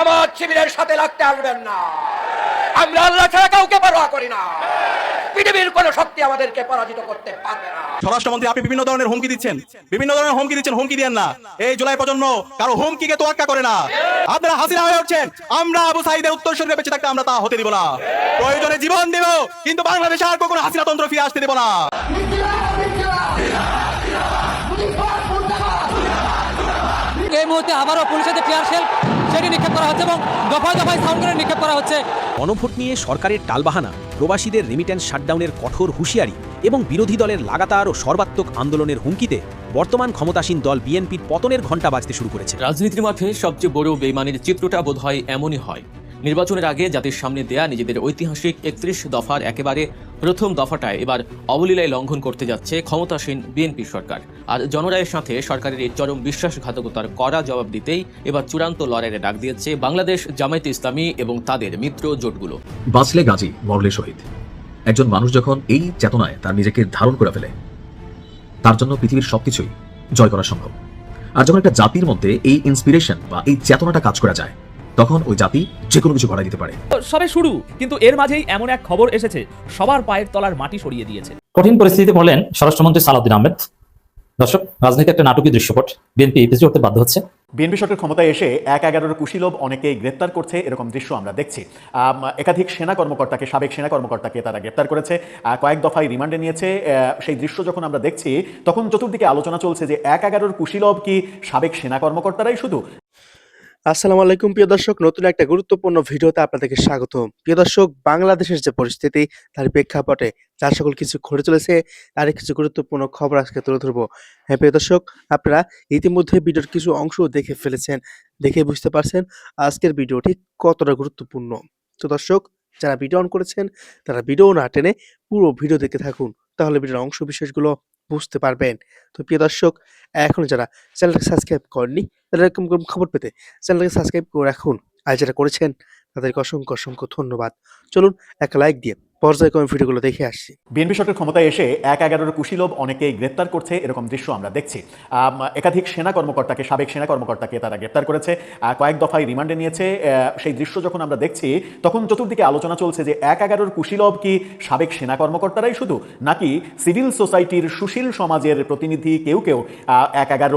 জামাত শিবিরের সাথে লাগতে আসবেন না। আমরা আল্লাহ ছাড়া কাউকে পরোয়া করি না। পৃথিবীর কোন শক্তি আমাদেরকে পরাজিত করতে পারবে না। স্বরাষ্ট্রমন্ত্রী, আপনি বিভিন্ন ধরনের হুমকি দিচ্ছেন, হুমকি দিয়েন না। এই জুলাই প্রজন্ম কারো হুমকিকে তোয়াক্কা করে না। আপনারা হাসিনা হয়ে উঠছেন, আমরা আবু সাঈদের উত্তরসূরিরা বেঁচে থাকতে আমরা তা হতে দিব না। প্রয়োজনে জীবন দেব, কিন্তু বাংলাদেশে আর কখনো হাসিনা তন্ত্র ফিরে আসতে দেব না। এই মুহূর্তে আবারও পুলিশের যে টিয়ার শেল সেটি নিক্ষেপ করা হচ্ছে এবং দফায় দফায় সাউন্ড করে নিক্ষেপ করা হচ্ছে। গণভোট নিয়ে সরকারের টালবাহানা, প্রবাসীদের রেমিট্যান্স শাটডাউনের কঠোর হুঁশিয়ারি এবং বিরোধী দলের লাগাতার ও সর্বাত্মক আন্দোলনের হুমকিতে বর্তমান ক্ষমতাসীন দল বিএনপির পতনের ঘণ্টা বাজতে শুরু করেছে। রাজনীতির মাঠে সবচেয়ে বড় বেইমানির চিত্রটা বোধহয় এমনই হয়। নির্বাচনের আগে জাতির সামনে দেয়া নিজেদের ঐতিহাসিক ৩১ দফার একেবারে প্রথম দফাটায় এবার অবলীলায় লঙ্ঘন করতে যাচ্ছে ক্ষমতাসীন বিএনপি সরকার। আর জনরায়ের সাথে সরকারের এই চরম বিশ্বাসঘাতকতার কড়া জবাব দিতেই এবার চূড়ান্ত লড়াইয়ের ডাক দিয়েছে বাংলাদেশ জামায়াতে ইসলামী এবং তাদের মিত্র জোটগুলো। বাঁচলে গাজী, মরলে শহীদ। একজন মানুষ যখন এই চেতনায় তার নিজেকে ধারণ করে ফেলে, তার জন্য পৃথিবীর সবকিছুই জয় করা সম্ভব। আর যখন একটা জাতির মধ্যে এই ইন্সপিরেশন বা এই চেতনাটা কাজ করা যায়, তখন ওই জাতি যে কোনো কিছু ঘটাই দিতে পারে। সবে শুরু, কিন্তু এর মাঝেই এমন এক খবর এসেছে সবার পায়ের তলার মাটি সরিয়ে দিয়েছে। কঠিন পরিস্থিতিতে পড়লেন স্বরাষ্ট্রমন্ত্রী সালাউদ্দিন আহমেদ। দর্শক, রাজনীতি একটা নাটকীয় দৃশ্যপট। বিএনপি পিছু হতে বাধ্য হচ্ছে। বিএনপি সরকার ক্ষমতায় এসে ১/১১ কুশীলব অনেকেই গ্রেপ্তার করছে, এরকম দৃশ্য আমরা দেখছি। একাধিক সেনা কর্মকর্তাকে, সাবেক সেনা কর্মকর্তাকে তারা গ্রেপ্তার করেছে, কয়েক দফায় রিমান্ডে নিয়েছে। সেই দৃশ্য যখন আমরা দেখছি, তখন চতুর্দিকে আলোচনা চলছে যে ১/১১ কুশীলব কি সাবেক সেনা কর্মকর্তারাই শুধু? আসসালামু আলাইকুম প্রিয় দর্শক, নতুন একটা গুরুত্বপূর্ণ ভিডিওতে আপনাদেরকে স্বাগত। প্রিয় দর্শক, বাংলাদেশের যে পরিস্থিতি তার প্রেক্ষাপটে যা সকল কিছু ঘটে চলেছে তার কিছু গুরুত্বপূর্ণ খবর আজকে তুলে ধরবো। হ্যাঁ প্রিয় দর্শক, আপনারা ইতিমধ্যে ভিডিওর কিছু অংশ দেখে ফেলেছেন, দেখে বুঝতে পারছেন আজকের ভিডিওটি কতটা গুরুত্বপূর্ণ। তো দর্শক, যারা ভিডিও অন করেছেন তারা ভিডিও না টেনে পুরো ভিডিও দেখতে থাকুন, তাহলে ভিডিওর অংশ বিশেষগুলো বুঝতে পারবেন। তো প্রিয় দর্শক, এখন যারা চ্যানেলটাকে সাবস্ক্রাইব করেননি তারা এরকম খবর পেতে চ্যানেলটাকে সাবস্ক্রাইব করে রাখুন, আর যারা করেছেন তাদেরকে অসংখ্য অসংখ্য ধন্যবাদ। চলুন একটা লাইক দিয়ে পর্যায়ক্রমে ভিডিওগুলো দেখে আসছি। বিএনপি সরকার ক্ষমতায় এসে ১/১১ কুশীলব অনেকেই গ্রেপ্তার করছে, এরকম দৃশ্য আমরা দেখছি। একাধিক সেনা কর্মকর্তাকে, সাবেক সেনা কর্মকর্তাকে তারা গ্রেপ্তার করেছে, কয়েক দফায় রিমান্ডে নিয়েছে। সেই দৃশ্য যখন আমরা দেখছি, তখন চতুর্দিকে আলোচনা চলছে যে ১/১১ কুশীলব কি সাবেক সেনা কর্মকর্তারাই শুধু, নাকি সিভিল সোসাইটির সুশীল সমাজের প্রতিনিধি কেউ কেউ ১/১১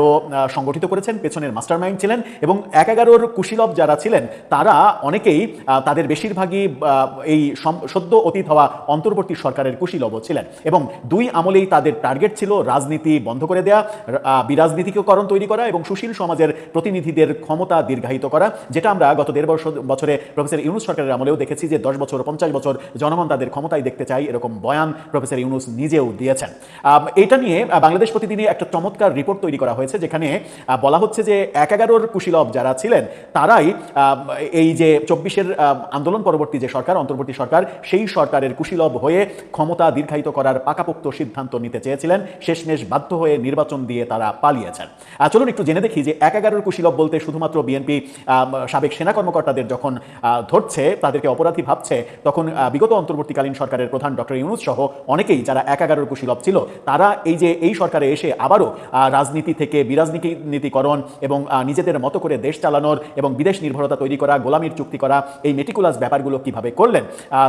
সংগঠিত করেছেন, পেছনের মাস্টারমাইন্ড ছিলেন। এবং ১/১১ কুশীলব যারা ছিলেন তারা অনেকেই, তাদের বেশিরভাগই এই সদ্য অতীত হওয়া অন্তর্বর্তী সরকারের কুশীলব ছিলেন। এবং দুই আমলেই তাদের টার্গেট ছিল রাজনীতি বন্ধ করে দেয়া, বিরাজনীতিকরণ তৈরি করা এবং সুশীল সমাজের প্রতিনিধিদের ক্ষমতা দীর্ঘায়িত করা, যেটা আমরা গত ১.৫ বছরে প্রফেসর ইউনূস সরকারের আমলেও দেখেছি যে ১০ বছর ৫০ বছর জনগণ তাদের ক্ষমতায় দেখতে চাই, এরকম বয়ান প্রফেসর ইউনূস নিজেও দিয়েছেন। এটা নিয়ে বাংলাদেশ প্রতিদিনে একটা চমৎকার রিপোর্ট তৈরি করা হয়েছে, যেখানে বলা হচ্ছে যে ১/১১ কুশীলব যারা ছিলেন তারাই এই যে ২৪-এর আন্দোলন পরবর্তী যে সরকার, অন্তর্বর্তী সরকার, সেই সরকারের কুশীলব হয়ে ক্ষমতা দীর্ঘায়িত করার পাকাপোক্ত সিদ্ধান্ত নিতে চেয়েছিলেন। শেষমেশ বাধ্য হয়ে নির্বাচন দিয়ে তারা পালিয়েছেন। চলুন একটু জেনে দেখি যে ১/১১ কুশীলব বলতে শুধুমাত্র বিএনপি সাবেক সেনা কর্মকর্তাদের যখন ধরছে, তাদেরকে অপরাধী ভাবছে, তখন বিগত অন্তর্বর্তীকালীন সরকারের প্রধান ডক্টর ইউনূস সহ অনেকেই যারা ১/১১ কুশীলব ছিল, তারা এই সরকারে এসে আবারও রাজনীতি থেকে বিরাজনীতিকরণ এবং নিজেদের মতো করে দেশ চালানোর এবং বিদেশ নির্ভরতা তৈরি করা, গোলামির চুক্তি করা, এই মেটিকুলাস ব্যাপারগুলো কিভাবে করলেন।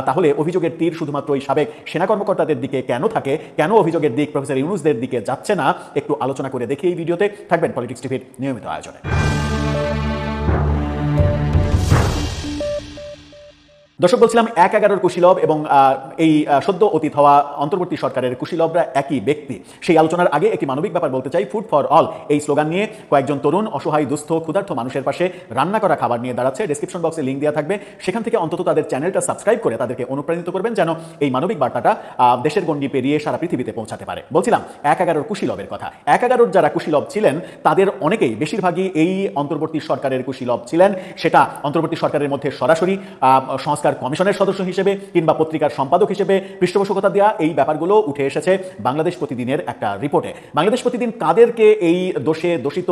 তাহলে অভিযোগের তীর শুধুমাত্র ওই সাবেক সেনা কর্মকর্তাদের দিকে কেন থাকে, কেন অভিযোগের দিক প্রফেসর ইউনূসদের দিকে যাচ্ছে না, একটু আলোচনা করে দেখি এই ভিডিওতে। থাকবেন পলিটিক্স টিভির নিয়মিত আয়োজনে। দর্শক, বলছিলাম ১/১১ কুশীলব এবং এই সদ্য অতীত হওয়া অন্তর্বর্তী সরকারের কুশীলবরা একই ব্যক্তি। সেই আলোচনার আগে একটি মানবিক ব্যাপার বলতে চাই। ফুড ফর অল এই স্লোগান নিয়ে কয়েকজন তরুণ অসহায়, দুস্থ, ক্ষুধার্ত মানুষের পাশে রান্না করা খাবার নিয়ে দাঁড়াচ্ছে। ডেসক্রিপশন বক্সে লিঙ্ক দেওয়া থাকবে, সেখান থেকে অন্তত তাদের চ্যানেলটা সাবস্ক্রাইব করে তাদেরকে অনুপ্রাণিত করবেন যেন এই মানবিক বার্তাটা দেশের গণ্ডি পেরিয়ে সারা পৃথিবীতে পৌঁছাতে পারে। বলছিলাম ১/১১ কুশীলবের কথা। ১/১১ যারা কুশীলব ছিলেন তাদের অনেকেই, বেশিরভাগই এই অন্তর্বর্তী সরকারের কুশীলব ছিলেন। সেটা অন্তর্বর্তী সরকারের মধ্যে সরাসরি সংস্কার সংস্কার কমিশনের সদস্য হিসেবে কিংবা পত্রিকার সম্পাদক হিসেবে পৃষ্ঠপোষকতা দেওয়া, এই ব্যাপারগুলো উঠে এসেছে বাংলাদেশ প্রতিদিনের একটা রিপোর্টে। বাংলাদেশ প্রতিদিন কাদেরকে এই দোষে দোষিত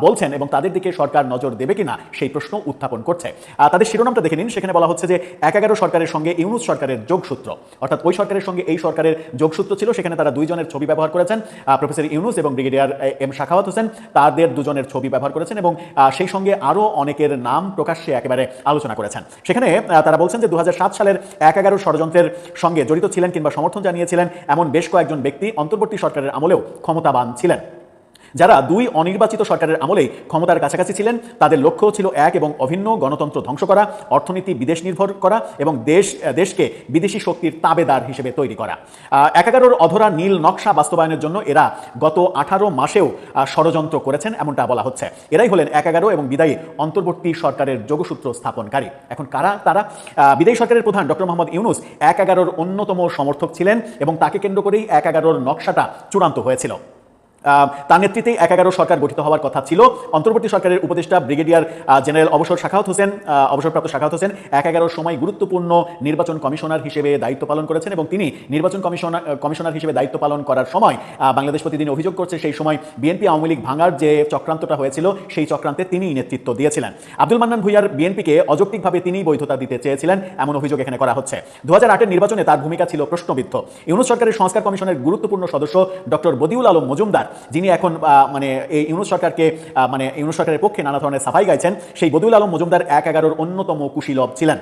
বলছেন এবং তাদের দিকে সরকার নজর দেবে কিনা সেই প্রশ্ন উত্থাপন করছে। তাদের শিরোনামটা দেখে নিন, সেখানে বলা হচ্ছে যে ১১ সরকারের সঙ্গে ইউনূস সরকারের যোগসূত্র, অর্থাৎ ওই সরকারের সঙ্গে এই সরকারের যোগসূত্র ছিল। সেখানে তারা দুইজনের ছবি ব্যবহার করেছেন, প্রফেসর ইউনূস এবং ব্রিগেডিয়ার এম শাখাওয়াত হোসেন, তাদের দুজনের ছবি ব্যবহার করেছেন এবং সেই সঙ্গে আরও অনেকের নাম প্রকাশ্যে একেবারে আলোচনা করেছেন। সেখানে তারা বলছেন যে 2007 সালের ১১ ষড়যন্ত্রের সঙ্গে জড়িত ছিলেন কিংবা সমর্থন জানিয়েছিলেন এমন বেশ কয়েকজন ব্যক্তি অন্তর্বর্তী সরকারের আমলেও ক্ষমতাবান ছিলেন। যারা দুই অনির্বাচিত সরকারের আমলেই ক্ষমতার কাছাকাছি ছিলেন, তাদের লক্ষ্য ছিল এক এবং অভিন্ন গণতন্ত্র ধ্বংস করা, অর্থনীতি বিদেশ নির্ভর করা এবং দেশকে বিদেশি শক্তির তাবেদার হিসেবে তৈরি করা। ১১ অধরা নীল নকশা বাস্তবায়নের জন্য এরা গত 18 মাসেও ষড়যন্ত্র করেছেন, এমনটা বলা হচ্ছে। এরাই হলেন ১১ এবং বিদায়ী অন্তর্বর্তী সরকারের যোগসূত্র স্থাপনকারী। এখন কারা তারা? বিদায়ী সরকারের প্রধান ডক্টর মোহাম্মদ ইউনূস ১১ অন্যতম সমর্থক ছিলেন এবং তাকে কেন্দ্র করেই ১১ নকশাটা চূড়ান্ত হয়েছিল। তার নেতৃত্বেই ১১ সরকার গঠিত হওয়ার কথা ছিল। অন্তর্বর্তী সরকারের উপদেষ্টা ব্রিগেডিয়ার জেনারেল অবসরপ্রাপ্ত শাখাওয়াত হোসেন ১১ সময় গুরুত্বপূর্ণ নির্বাচন কমিশনার হিসেবে দায়িত্ব পালন করেছেন এবং তিনি নির্বাচন কমিশনার হিসেবে দায়িত্ব পালন করার সময় বাংলাদেশ প্রতিদিন অভিযোগ করছে সেই সময় বিএনপি আওয়ামী লীগ ভাঙার যে চক্রান্তটা হয়েছিল সেই চক্রান্তে তিনিই নেতৃত্ব দিয়েছিলেন। আব্দুল মান্নান ভূঁইয়ার বিএনপিকে অযৌক্তিকভাবে তিনিই বৈধতা দিতে চেয়েছিলেন, এমন অভিযোগ এখানে করা হচ্ছে। 2008-এর নির্বাচনে তার ভূমিকা ছিল প্রশ্নবিদ্ধ। ইউনূস সরকারের সংস্কার কমিশনের গুরুত্বপূর্ণ সদস্য ডক্টর বদিউল আলম মজুমদার, যিনি এখন এই ইউনূস সরকারের পক্ষে নানা ধরনের সাফাই গাইছেন, সেই বদিউল আলম মজুমদার ১১ অন্যতম কুশীলব ছিলেন।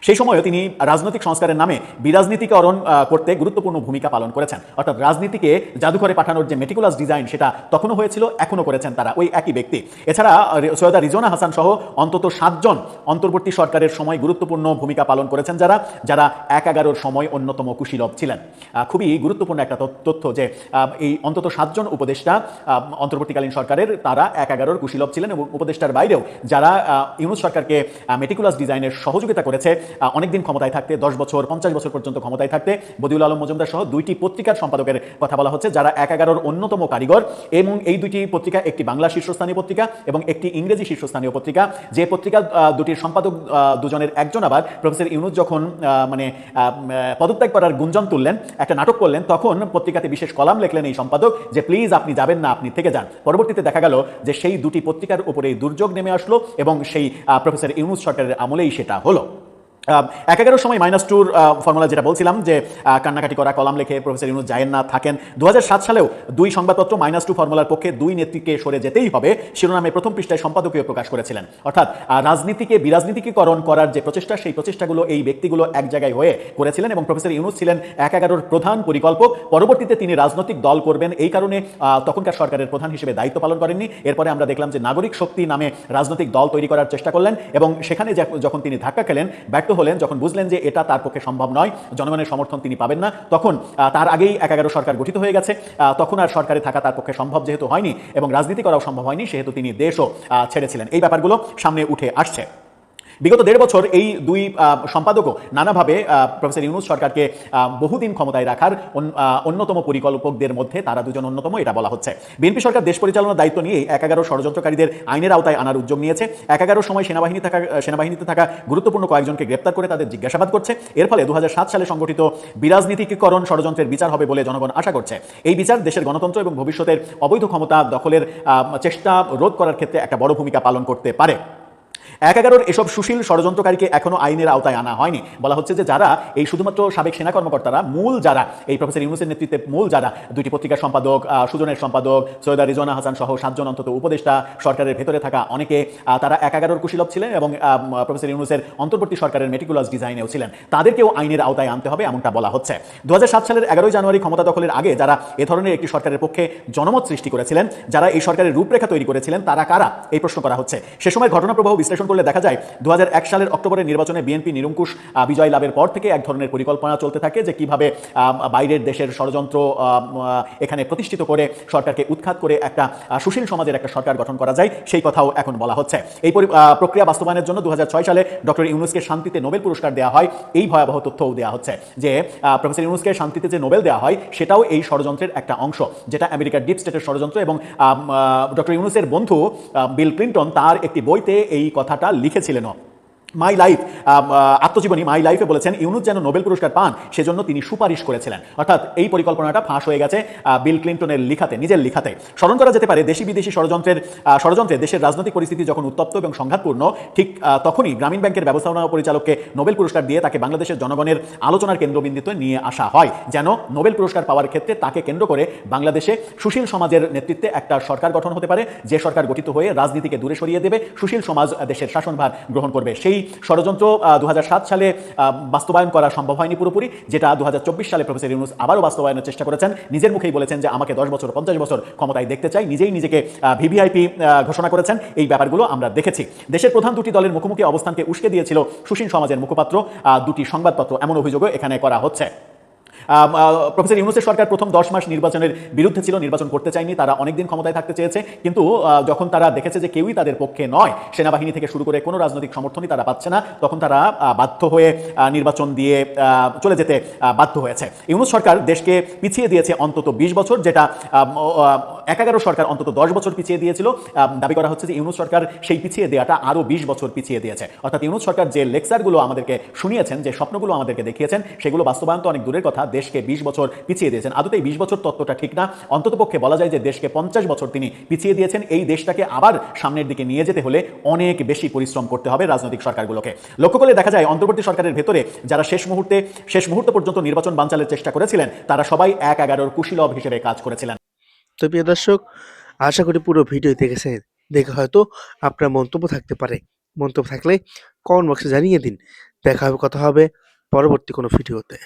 সেই সময়ও তিনি রাজনৈতিক সংস্কারের নামে বিরাজনীতিকরণ করতে গুরুত্বপূর্ণ ভূমিকা পালন করেছেন। অর্থাৎ রাজনীতিকে জাদুঘরে পাঠানোর যে মেটিকুলাস ডিজাইন সেটা তখনও হয়েছিল, এখনও করেছেন তারা, ওই একই ব্যক্তি। এছাড়া সৈয়দা রিজওয়ানা হাসান সহ অন্তত 7 জন অন্তর্বর্তী সরকারের সময় গুরুত্বপূর্ণ ভূমিকা পালন করেছেন, যারা ১১ সময় অন্যতম কুশীলব ছিলেন। খুবই গুরুত্বপূর্ণ একটা তথ্য যে এই অন্তত 7 জন উপদেষ্টা অন্তর্বর্তীকালীন সরকারের, তারা ১১ কুশীলব ছিলেন এবং উপদেষ্টার বাইরেও যারা ইউনূস সরকারকে মেটিকুলাস ডিজাইনের সহযোগিতা করেছে অনেকদিন ক্ষমতায় থাকতে, 10 বছর 50 বছর পর্যন্ত ক্ষমতায় থাকতে, বদিউল আলম মজুমদার সহ 2টি পত্রিকার সম্পাদকের কথা বলা হচ্ছে, যারা ১১ অন্যতম কারিগর। এবং এই 2টি পত্রিকা, একটি বাংলা শীর্ষস্থানীয় পত্রিকা এবং একটি ইংরেজি শীর্ষস্থানীয় পত্রিকা, যে পত্রিকা দুটির সম্পাদক দুজনের একজন আবার প্রফেসর ইউনূস যখন পদত্যাগ করার গুঞ্জন তুললেন, একটা নাটক করলেন, তখন পত্রিকাতে বিশেষ কলাম লিখলেন এই সম্পাদক যে প্লিজ আপনি যাবেন না, আপনি থেকে যান। পরবর্তীতে দেখা গেল যে সেই 2টি পত্রিকার উপরে দুর্যোগ নেমে আসলো এবং সেই প্রফেসর ইউনূস সরকারের আমলেই সেটা হলো। ১১ সময় -2 ফর্মুলা যেটা বলছিলাম যে কান্নাকাটি করা, কলাম লেখে প্রফেসর ইউনূস যায়েন না, থাকেন। 2007 সালেও 2 সংবাদপত্র -2 ফর্মুলার পক্ষে 2 নেত্রীকে সরে যেতেই হবে শিরোনামে প্রথম পৃষ্ঠায় সম্পাদকীয় প্রকাশ করেছিলেন। অর্থাৎ রাজনীতিকে বিরাজনীতিকীকরণ করার যে প্রচেষ্টা, সেই প্রচেষ্টাগুলো এই ব্যক্তিগুলো এক জায়গায় হয়ে করেছিলেন এবং প্রফেসর ইউনূস ছিলেন ১১ প্রধান পরিকল্পক। পরবর্তীতে তিনি রাজনৈতিক দল করবেন এই কারণে তখনকার সরকারের প্রধান হিসেবে দায়িত্ব পালন করেননি। এরপরে আমরা দেখলাম যে নাগরিক শক্তি নামে রাজনৈতিক দল তৈরি করার চেষ্টা করলেন এবং সেখানে যখন তিনি ধাক্কা খেলেন, ব্যর্থ হলেন, যখন বুঝলেন যে এটা তার পক্ষে সম্ভব নয়, জনগণের সমর্থন তিনি পাবেন না, তখন তার আগেই ১১ সরকার গঠিত হয়ে গেছে, তখন আর সরকারে থাকা তার পক্ষে সম্ভব যেহেতু হয়নি এবং রাজনীতি করাও সম্ভব হয়নি, সেহেতু তিনি দেশও ছেড়েছিলেন। এই ব্যাপারগুলো সামনে উঠে আসছে। বিগত 1.5 বছর এই 2 সম্পাদকও নানাভাবে প্রফেসর ইউনূস সরকারকে বহুদিন ক্ষমতায় রাখার অন্যতম পরিকল্পকদের মধ্যে তারা 2 জন অন্যতম, এটা বলা হচ্ছে। বিএনপি সরকার দেশ পরিচালনার দায়িত্ব নিয়ে ১১ ষড়যন্ত্রকারীদের আইনের আওতায় আনার উদ্যোগ নিয়েছে। ১১ সময় সেনাবাহিনীতে থাকা গুরুত্বপূর্ণ কয়েকজনকে গ্রেপ্তার করে তাদের জিজ্ঞাসাবাদ করছে। এর ফলে 2007 সালে সংগঠিত বিরাজনীতিকরণ ষড়যন্ত্রের বিচার হবে বলে জনগণ আশা করছে। এই বিচার দেশের গণতন্ত্র এবং ভবিষ্যতের অবৈধ ক্ষমতা দখলের চেষ্টা রোধ করার ক্ষেত্রে একটা বড় ভূমিকা পালন করতে পারে। ১১ এসব সুশীল ষড়যন্ত্রকারীকে এখনো আইনের আওতায় আনা হয়নি। বলা হচ্ছে যে যারা এই শুধুমাত্র সাবেক সেনা কর্মকর্তারা, মূল যারা এই প্রফেসর ইউনূসের নেতৃত্বে মূল যারা 2টি পত্রিকার সম্পাদক, সুজনের সম্পাদক, সৈয়দা রিজওয়ানা হাসান সহ 7 জন অন্তত উপদেষ্টা, সরকারের ভেতরে থাকা অনেকে, তারা ১১ কুশীলব ছিলেন এবং প্রফেসর ইউনূসের অন্তর্বর্তী সরকারের মেটিকুলাস ডিজাইনেও ছিলেন। তাদেরকেও আইনের আওতায় আনতে হবে, এমনটা বলা হচ্ছে। 2007 সালের 11 জানুয়ারি ক্ষমতা দখলের আগে যারা এ ধরনের একটি সরকারের পক্ষে জনমত সৃষ্টি করেছিলেন, যারা এই সরকারের রূপরেখা তৈরি করেছিলেন, তারা কারা, এই প্রশ্ন করা হচ্ছে। সে সময় ঘটনা প্রবাহ বিশ্লেষণ করলে দেখা যায় 2001 সালের অক্টোবরের নির্বাচনে বিএনপি নিরঙ্কুশ বিজয় লাভের পর থেকে এক ধরনের পরিকল্পনা চলতে থাকে যে কিভাবে বাইরের দেশের ষড়যন্ত্র এখানে প্রতিষ্ঠিত করে সরকারকে উৎখাত করে একটা সুশীল সমাজের একটা সরকার গঠন করা যায়, সেই কথাও এখন বলা হচ্ছে। এই প্রক্রিয়া বাস্তবায়নের জন্য 2006 সালে ডক্টর ইউনূসকে শান্তিতে নোবেল পুরস্কার দেওয়া হয়। এই ভয়াবহ তথ্যও দেওয়া হচ্ছে যে প্রফেসর ইউনূসকে শান্তিতে যে নোবেল দেওয়া হয় সেটাও এই ষড়যন্ত্রের একটা অংশ, যেটা আমেরিকার ডিপ স্টেটের ষড়যন্ত্র। এবং ডক্টর ইউনূসের বন্ধু বিল ক্লিন্টন তার একটি বইতে এই কথাটা লিখেছিলেন। মাই লাইফ আত্মজীবনী মাই লাইফে বলেছেন ইউনুস যেন নোবেল পুরস্কার পান সেজন্য তিনি সুপারিশ করেছিলেন। অর্থাৎ এই পরিকল্পনাটা ফাঁস হয়ে গেছে বিল ক্লিন্টনের লিখাতে, নিজের লিখাতে। স্মরণ করা যেতে পারে দেশি বিদেশি ষড়যন্ত্রে দেশের রাজনৈতিক পরিস্থিতি যখন উত্তপ্ত এবং সংঘাতপূর্ণ, ঠিক তখনই গ্রামীণ ব্যাংকের ব্যবস্থাপনা পরিচালককে নোবেল পুরস্কার দিয়ে তাকে বাংলাদেশের জনগণের আলোচনার কেন্দ্রবিন্দুতে নিয়ে আসা হয়, যেন নোবেল পুরস্কার পাওয়ার ক্ষেত্রে তাকে কেন্দ্র করে বাংলাদেশে সুশীল সমাজের নেতৃত্বে একটা সরকার গঠন হতে পারে, যে সরকার গঠিত হয়ে রাজনীতিকে দূরে সরিয়ে দেবে, সুশীল সমাজ দেশের শাসনভার গ্রহণ করবে। সেই ষড়যন্ত্র 2007 সালে বাস্তবায়ন করা সম্ভব হয়নি পুরোপুরি, যেটা 2024 সালে প্রফেসর ইউনুস আবারও বাস্তবায়নের চেষ্টা করেছেন। নিজের মুখেই বলেছেন যে আমাকে 10 বছর 50 বছর ক্ষমতায় দেখতে চাই, নিজেই নিজেকে ভিভিআইপি ঘোষণা করেছেন। এই ব্যাপারগুলো আমরা দেখেছি। দেশের প্রধান দুটি দলের মুখোমুখি অবস্থানকে উস্কে দিয়েছিল সুশীল সমাজের মুখপাত্র, দুটি সংবাদপত্র, এমন অভিযোগও এখানে করা হচ্ছে। প্রফেসর ইউনুসের সরকার প্রথম 10 মাস নির্বাচনের বিরুদ্ধে ছিল, নির্বাচন করতে চায়নি, তারা অনেকদিন ক্ষমতায় থাকতে চেয়েছে, কিন্তু যখন তারা দেখেছে যে কেউই তাদের পক্ষে নয়, সেনাবাহিনী থেকে শুরু করে কোনো রাজনৈতিক সমর্থনই তারা পাচ্ছে না, তখন তারা বাধ্য হয়ে নির্বাচন দিয়ে চলে যেতে বাধ্য হয়েছে। ইউনুস সরকার দেশকে পিছিয়ে দিয়েছে অন্তত 20 বছর, যেটা 11 সরকার অন্তত 10 বছর পিছিয়ে দিয়েছিল। দাবি করা হচ্ছে যে ইউনুস সরকার সেই পিছিয়ে দেওয়াটা আরও 20 বছর পিছিয়ে দিয়েছে। অর্থাৎ ইউনুস সরকার যে লেকচারগুলো আমাদেরকে শুনিয়েছেন, যে স্বপ্নগুলো আমাদেরকে দেখিয়েছেন, সেগুলো বাস্তবায়ন তো অনেক দূরের কথা, দেশকে 20 বছর পিছিয়ে দিয়েছেন। আদতে 20 বছর তত্ত্বটা ঠিক না, অন্ততপক্ষে বলা যায় যে দেশকে 50 বছর তিনি পিছিয়ে দিয়েছেন। এই দেশটাকে আবার সামনের দিকে নিয়ে যেতে হলে অনেক বেশি পরিশ্রম করতে হবে রাজনৈতিক সরকারগুলোকে। লক্ষ্য করলে দেখা যায় অন্তর্বর্তী সরকারের ভেতরে যারা শেষ মুহূর্ত পর্যন্ত নির্বাচন বানচালের চেষ্টা করেছিলেন, তারা সবাই 1/11 কুশীলব হিসেবে কাজ করেছিলেন। তো প্রিয় দর্শক, আশা করি পুরো ভিডিও দেখেছেন। দেখে হয়তো আপনার মন্তব্য থাকতে পারে, মন্তব্য থাকলে কমেন্ট বক্সে জানিয়ে দিন। দেখা হবে, কথা হবে পরবর্তী কোনো ভিডিওতে।